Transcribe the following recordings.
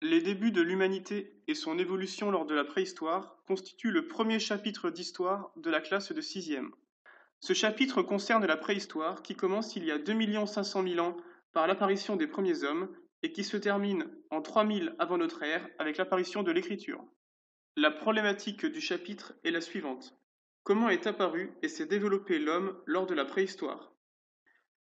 Les débuts de l'humanité et son évolution lors de la préhistoire constituent le premier chapitre d'histoire de la classe de sixième. Ce chapitre concerne la préhistoire qui commence il y a 2 500 000 ans par l'apparition des premiers hommes et qui se termine en 3000 avant notre ère avec l'apparition de l'écriture. La problématique du chapitre est la suivante. Comment est apparu et s'est développé l'homme lors de la préhistoire?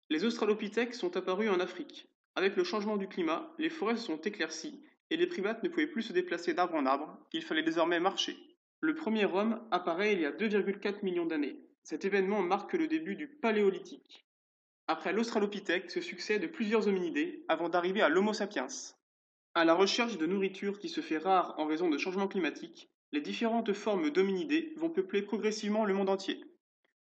Les australopithèques sont apparus en Afrique. Avec le changement du climat, les forêts se sont éclaircies et les primates ne pouvaient plus se déplacer d'arbre en arbre, il fallait désormais marcher. Le premier homme apparaît il y a 2,4 millions d'années. Cet événement marque le début du Paléolithique. Après l'Australopithèque se succèdent plusieurs hominidés avant d'arriver à l'Homo sapiens. À la recherche de nourriture qui se fait rare en raison de changements climatiques, les différentes formes d'hominidés vont peupler progressivement le monde entier.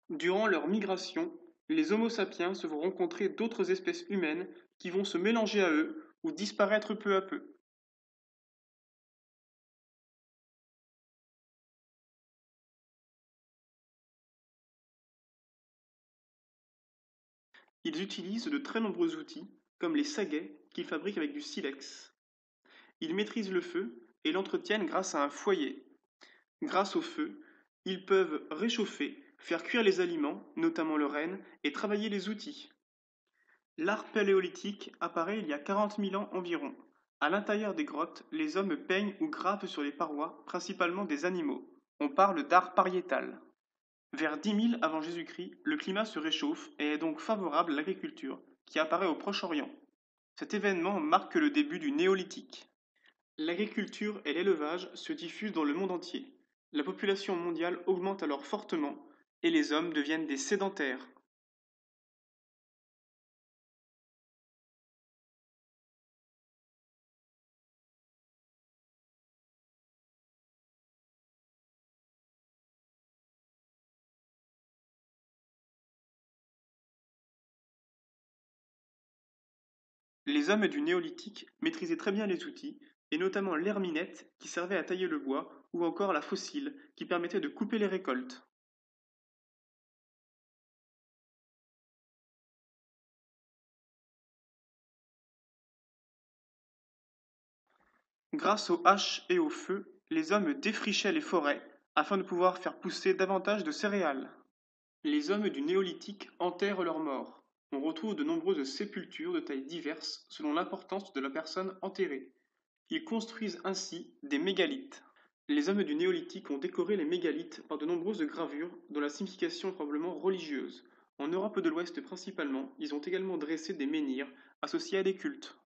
Durant leur migration, les Homo sapiens vont rencontrer d'autres espèces humaines qui vont se mélanger à eux ou disparaître peu à peu. Ils utilisent de très nombreux outils, comme les saguets qu'ils fabriquent avec du silex. Ils maîtrisent le feu et l'entretiennent grâce à un foyer. Grâce au feu, ils peuvent réchauffer, faire cuire les aliments, notamment le renne, et travailler les outils. L'art paléolithique apparaît il y a 40 000 ans environ. À l'intérieur des grottes, les hommes peignent ou gravent sur les parois, principalement des animaux. On parle d'art pariétal. Vers 10 000 avant Jésus-Christ, le climat se réchauffe et est donc favorable à l'agriculture, qui apparaît au Proche-Orient. Cet événement marque le début du néolithique. L'agriculture et l'élevage se diffusent dans le monde entier. La population mondiale augmente alors fortement et les hommes deviennent des sédentaires. Les hommes du néolithique maîtrisaient très bien les outils, et notamment l'herminette qui servait à tailler le bois, ou encore la faucille qui permettait de couper les récoltes. Grâce aux haches et au feu, les hommes défrichaient les forêts afin de pouvoir faire pousser davantage de céréales. Les hommes du néolithique enterrent leurs morts. On retrouve de nombreuses sépultures de tailles diverses selon l'importance de la personne enterrée. Ils construisent ainsi des mégalithes. Les hommes du néolithique ont décoré les mégalithes par de nombreuses gravures dont la signification est probablement religieuse. En Europe de l'Ouest principalement, ils ont également dressé des menhirs associés à des cultes.